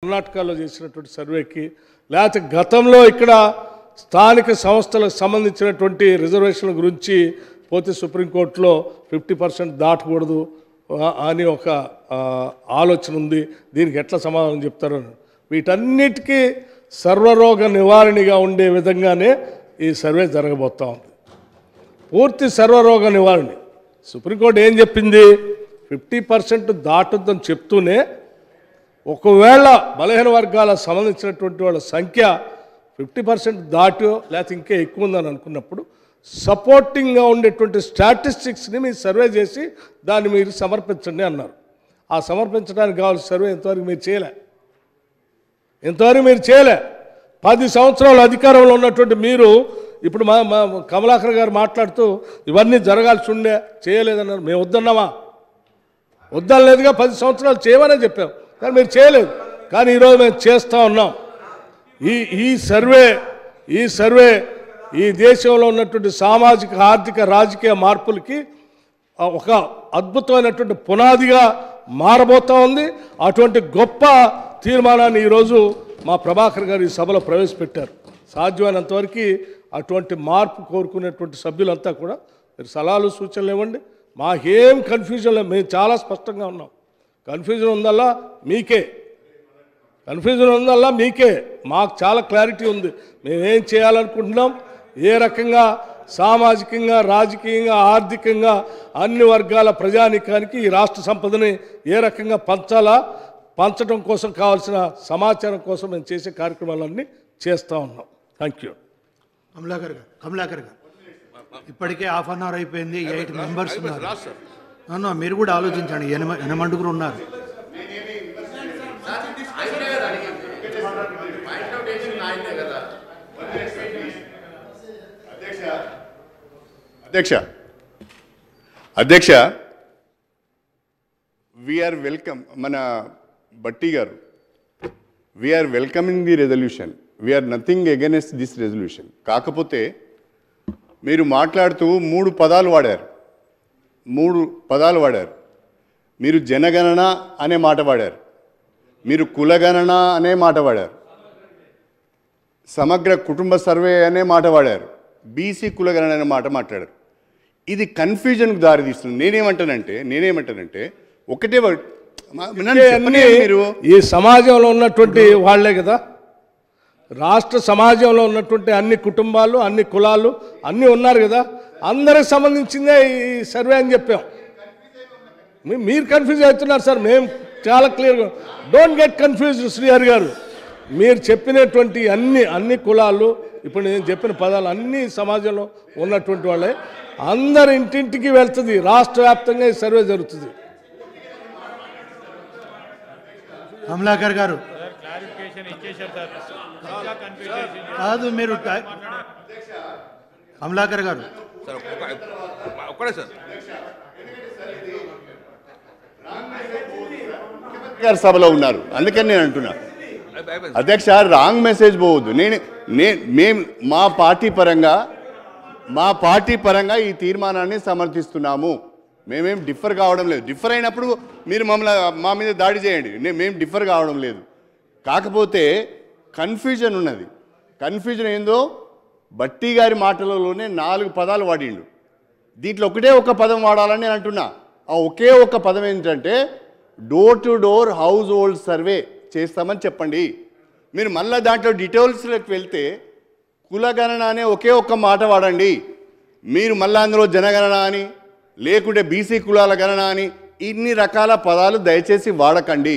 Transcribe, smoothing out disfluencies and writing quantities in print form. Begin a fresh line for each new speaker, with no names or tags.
కర్ణాటకలో చేసినటువంటి సర్వేకి లేకపోతే గతంలో ఇక్కడ స్థానిక సంస్థలకు సంబంధించినటువంటి రిజర్వేషన్ల గురించి పోతే సుప్రీంకోర్టులో 50% దాటకూడదు అని ఒక ఆలోచన ఉంది. దీనికి ఎట్లా సమాధానం చెప్తారు? వీటన్నిటికీ సర్వరోగ నివారణగా ఉండే విధంగానే ఈ సర్వే జరగబోతా ఉంది. పూర్తి సర్వరోగ నివారణ. సుప్రీంకోర్టు ఏం చెప్పింది? 50% దాటుద్దని చెప్తూనే ఒకవేళ బలహీన వర్గాలకు సంబంధించినటువంటి వాళ్ళ సంఖ్య 50% దాటో లేకపోతే ఇంకా ఎక్కువ ఉందని అనుకున్నప్పుడు సపోర్టింగ్గా ఉండేటువంటి స్టాటిస్టిక్స్ని మీరు సర్వే చేసి దాన్ని మీరు సమర్పించండి అన్నారు. ఆ సమర్పించడానికి కావాల్సిన సర్వే ఇంతవరకు మీరు చేయలే. 10 సంవత్సరాలు అధికారంలో ఉన్నటువంటి మీరు ఇప్పుడు మా కమలాకర్ గారు మాట్లాడుతూ ఇవన్నీ జరగాల్సి ఉండే చేయలేదన్నారు. మేము వద్దనలేదుగా 10 సంవత్సరాలు చేయమనే చెప్పాం, కానీ మీరు చేయలేదు. కానీ ఈరోజు మేము చేస్తూ ఉన్నాం. ఈ సర్వే ఈ దేశంలో ఉన్నటువంటి సామాజిక ఆర్థిక రాజకీయ మార్పులకి ఒక అద్భుతమైనటువంటి పునాదిగా మారబోతూ ఉంది. అటువంటి గొప్ప తీర్మానాన్ని ఈరోజు మా ప్రభాకర్ గారు ఈ సభలో ప్రవేశపెట్టారు. సాధ్యమైనంతవరకు అటువంటి మార్పు కోరుకునేటువంటి సభ్యులంతా కూడా మీరు సలహాలు సూచనలు ఇవ్వండి. మాకేం కన్ఫ్యూజన్ లేదు, మేము చాలా స్పష్టంగా ఉన్నాం. కన్ఫ్యూజన్ ఉందల్లా మీకే. మాకు చాలా క్లారిటీ ఉంది. మేమేం చేయాలనుకుంటున్నాం, ఏ రకంగా సామాజికంగా రాజకీయంగా ఆర్థికంగా అన్ని వర్గాల ప్రజానీకానికి ఈ రాష్ట్ర సంపదని ఏ రకంగా పంచడం కోసం కావాల్సిన సమాచారం కోసం మేము చేసే కార్యక్రమాలన్నీ చేస్తూ ఉన్నాం. Thank you.
కమలాకర్ గారు ఇప్పటికే ½ అన్ అవర్ అయిపోయింది. 8 మెంబర్స్ ఉన్నారు. మీరు కూడా ఆలోచించండి. 8 ఉన్నారు.
అధ్యక్ష వీఆర్ వెల్కమ్. మన బట్టి గారు, we're welcoming the resolution. We're nothing against this resolution. కాకపోతే మీరు మాట్లాడుతూ 3 పదాలు వాడారు. మీరు జనగణన అనే మాట వాడారు, మీరు కులగణన అనే మాట వాడారు, సమగ్ర కుటుంబ సర్వే అనే మాట వాడారు, బీసీ కులగణన అనే మాట మాట్లాడారు. ఇది కన్ఫ్యూజన్కు దారితీస్తుంది. నేనేమంటానంటే ఒకటే
మీరు ఈ సమాజంలో ఉన్నటువంటి వాళ్లే కదా, రాష్ట్ర సమాజంలో ఉన్నటువంటి అన్ని కుటుంబాలు అన్ని కులాలు అన్నీ ఉన్నారు కదా, అందరికి సంబంధించిందే ఈ సర్వే అని చెప్పాం. మీరు కన్ఫ్యూజ్ అవుతున్నారు సార్. మేము చాలా క్లియర్గా, డోంట్ గెట్ కన్ఫ్యూజ్డ్ శ్రీహరి గారు. మీరు చెప్పినటువంటి అన్ని కులాలు, ఇప్పుడు నేను చెప్పిన పదాలు అన్ని సమాజంలో ఉన్నటువంటి వాళ్ళే, అందరి ఇంటింటికి వెళ్తుంది. రాష్ట్ర వ్యాప్తంగా ఈ సర్వే జరుగుతుంది.
కమలాకర్ గారు కాదు, మీరు కమలాకర్ గారు
సభలో ఉన్నారు, అందుకని నేను అంటున్నా. అధ్యక్ష, రాంగ్ మెసేజ్ పోవద్దు. మేము మా పార్టీ పరంగా ఈ తీర్మానాన్ని సమర్థిస్తున్నాము. మేమేం డిఫర్ కావడం లేదు. డిఫర్ అయినప్పుడు మీరు మా మీద దాడి చేయండి. మేము డిఫర్ కావడం లేదు. కాకపోతే కన్ఫ్యూజన్ ఉన్నది. కన్ఫ్యూజన్ ఏందో బట్టి గారి మాటలలోనే 4 పదాలు వాడిండు. దీంట్లో ఒకటే ఒక పదం వాడాలని నేను అంటున్నా. ఆ ఒకే ఒక పదం ఏంటంటే door to door house hold survey చేస్తామని చెప్పండి. మీరు మళ్ళీ దాంట్లో డీటెయిల్స్లోకి వెళ్తే కులగణన అనే ఒకే ఒక్క మాట వాడండి. మీరు మళ్ళీ అందులో జనగణన అని లేకుంటే బీసీ కులాల గణన అని ఇన్ని రకాల పదాలు దయచేసి వాడకండి.